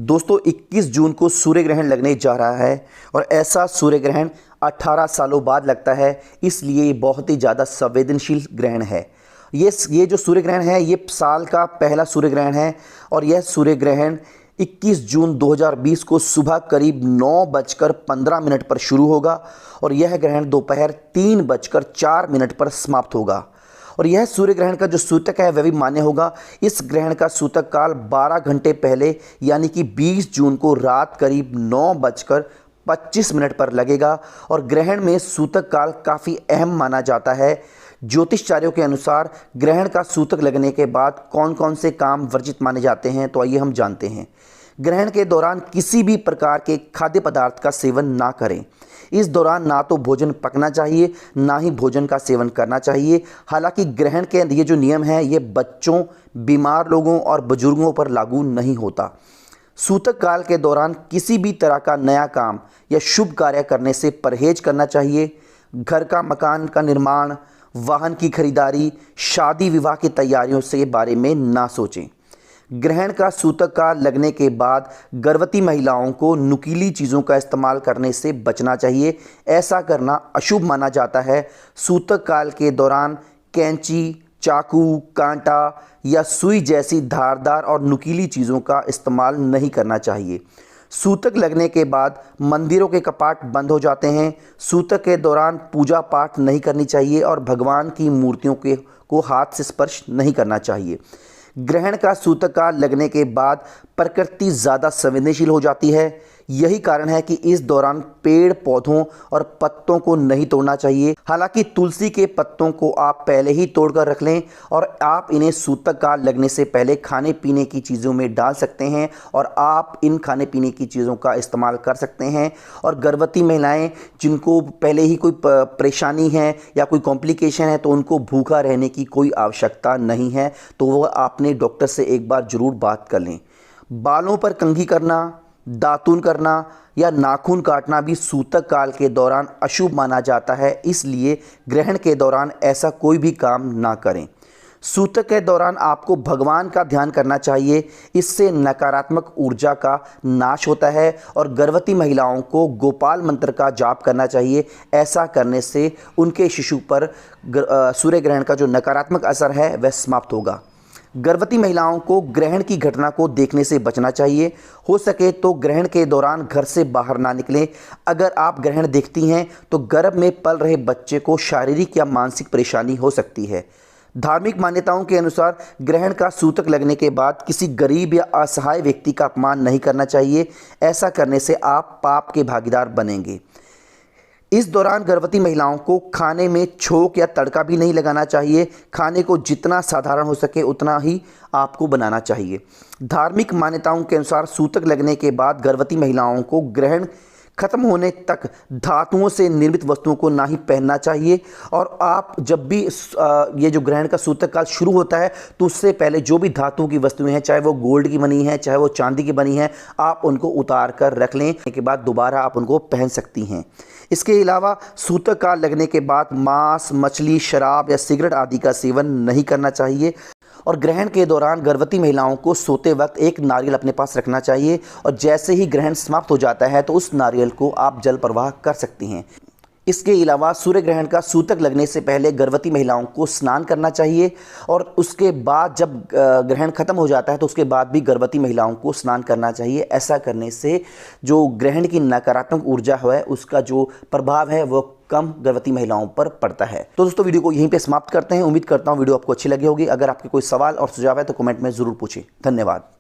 दोस्तों 21 जून को सूर्य ग्रहण लगने जा रहा है और ऐसा सूर्य ग्रहण 18 सालों बाद लगता है, इसलिए ये बहुत ही ज़्यादा संवेदनशील ग्रहण है। ये जो सूर्य ग्रहण है ये साल का पहला सूर्य ग्रहण है और यह सूर्य ग्रहण 21 जून 2020 को सुबह करीब 9:15 पर शुरू होगा और यह ग्रहण दोपहर 3:04 पर समाप्त होगा। और यह सूर्य ग्रहण का जो सूतक है वह भी मान्य होगा। इस ग्रहण का सूतक काल 12 घंटे पहले यानी कि 20 जून को रात करीब 9:25 पर लगेगा और ग्रहण में सूतक काल काफ़ी अहम माना जाता है। ज्योतिषचार्यों के अनुसार ग्रहण का सूतक लगने के बाद कौन कौन से काम वर्जित माने जाते हैं, तो आइए हम जानते हैं। ग्रहण के दौरान किसी भी प्रकार के खाद्य पदार्थ का सेवन ना करें। इस दौरान ना तो भोजन पकना चाहिए ना ही भोजन का सेवन करना चाहिए। हालांकि ग्रहण के ये जो नियम है ये बच्चों, बीमार लोगों और बुजुर्गों पर लागू नहीं होता। सूतक काल के दौरान किसी भी तरह का नया काम या शुभ कार्य करने से परहेज करना चाहिए। घर का मकान का निर्माण, वाहन की खरीदारी, शादी विवाह की तैयारियों से बारे में ना सोचें। ग्रहण का सूतक काल लगने के बाद गर्भवती महिलाओं को नुकीली चीज़ों का इस्तेमाल करने से बचना चाहिए। ऐसा करना अशुभ माना जाता है। सूतक काल के दौरान कैंची, चाकू, कांटा या सुई जैसी धारदार और नुकीली चीज़ों का इस्तेमाल नहीं करना चाहिए। सूतक लगने के बाद मंदिरों के कपाट बंद हो जाते हैं। सूतक के दौरान पूजा पाठ नहीं करनी चाहिए और भगवान की मूर्तियों को हाथ से स्पर्श नहीं करना चाहिए। ग्रहण का सूतक काल लगने के बाद प्रकृति ज़्यादा संवेदनशील हो जाती है। यही कारण है कि इस दौरान पेड़ पौधों और पत्तों को नहीं तोड़ना चाहिए। हालांकि तुलसी के पत्तों को आप पहले ही तोड़कर रख लें और आप इन्हें सूतक काल लगने से पहले खाने पीने की चीज़ों में डाल सकते हैं और आप इन खाने पीने की चीज़ों का इस्तेमाल कर सकते हैं। और गर्भवती महिलाएं जिनको पहले ही कोई परेशानी है या कोई कॉम्प्लिकेशन है तो उनको भूखा रहने की कोई आवश्यकता नहीं है, तो वह आपने डॉक्टर से एक बार ज़रूर बात कर लें। बालों पर कंघी करना, दातून करना या नाखून काटना भी सूतक काल के दौरान अशुभ माना जाता है, इसलिए ग्रहण के दौरान ऐसा कोई भी काम ना करें। सूतक के दौरान आपको भगवान का ध्यान करना चाहिए, इससे नकारात्मक ऊर्जा का नाश होता है और गर्भवती महिलाओं को गोपाल मंत्र का जाप करना चाहिए। ऐसा करने से उनके शिशु पर सूर्य ग्रहण का जो नकारात्मक असर है वह समाप्त होगा। गर्भवती महिलाओं को ग्रहण की घटना को देखने से बचना चाहिए। हो सके तो ग्रहण के दौरान घर से बाहर ना निकलें। अगर आप ग्रहण देखती हैं तो गर्भ में पल रहे बच्चे को शारीरिक या मानसिक परेशानी हो सकती है। धार्मिक मान्यताओं के अनुसार ग्रहण का सूतक लगने के बाद किसी गरीब या असहाय व्यक्ति का अपमान नहीं करना चाहिए। ऐसा करने से आप पाप के भागीदार बनेंगे। इस दौरान गर्भवती महिलाओं को खाने में छोंक या तड़का भी नहीं लगाना चाहिए। खाने को जितना साधारण हो सके उतना ही आपको बनाना चाहिए। धार्मिक मान्यताओं के अनुसार सूतक लगने के बाद गर्भवती महिलाओं को ग्रहण खत्म होने तक धातुओं से निर्मित वस्तुओं को ना ही पहनना चाहिए। और आप जब भी ये जो ग्रहण का सूतक काल शुरू होता है तो उससे पहले जो भी धातु की वस्तुएं हैं, चाहे वो गोल्ड की बनी है चाहे वो चांदी की बनी है, आप उनको उतार कर रख लें। के बाद दोबारा आप उनको पहन सकती हैं। इसके अलावा सूतक काल लगने के बाद मांस, मछली, शराब या सिगरेट आदि का सेवन नहीं करना चाहिए। और ग्रहण के दौरान गर्भवती महिलाओं को सोते वक्त एक नारियल अपने पास रखना चाहिए और जैसे ही ग्रहण समाप्त हो जाता है तो उस नारियल को आप जल प्रवाह कर सकती हैं। इसके अलावा सूर्य ग्रहण का सूतक लगने से पहले गर्भवती महिलाओं को स्नान करना चाहिए और उसके बाद जब ग्रहण खत्म हो जाता है तो उसके बाद भी गर्भवती महिलाओं को स्नान करना चाहिए। ऐसा करने से जो ग्रहण की नकारात्मक ऊर्जा है उसका जो प्रभाव है वो कम गर्भवती महिलाओं पर पड़ता है। तो दोस्तों वीडियो को यहीं पे समाप्त करते हैं। उम्मीद करता हूँ वीडियो आपको अच्छी लगी होगी। अगर आपके कोई सवाल और सुझाव है तो कमेंट में ज़रूर पूछें। धन्यवाद।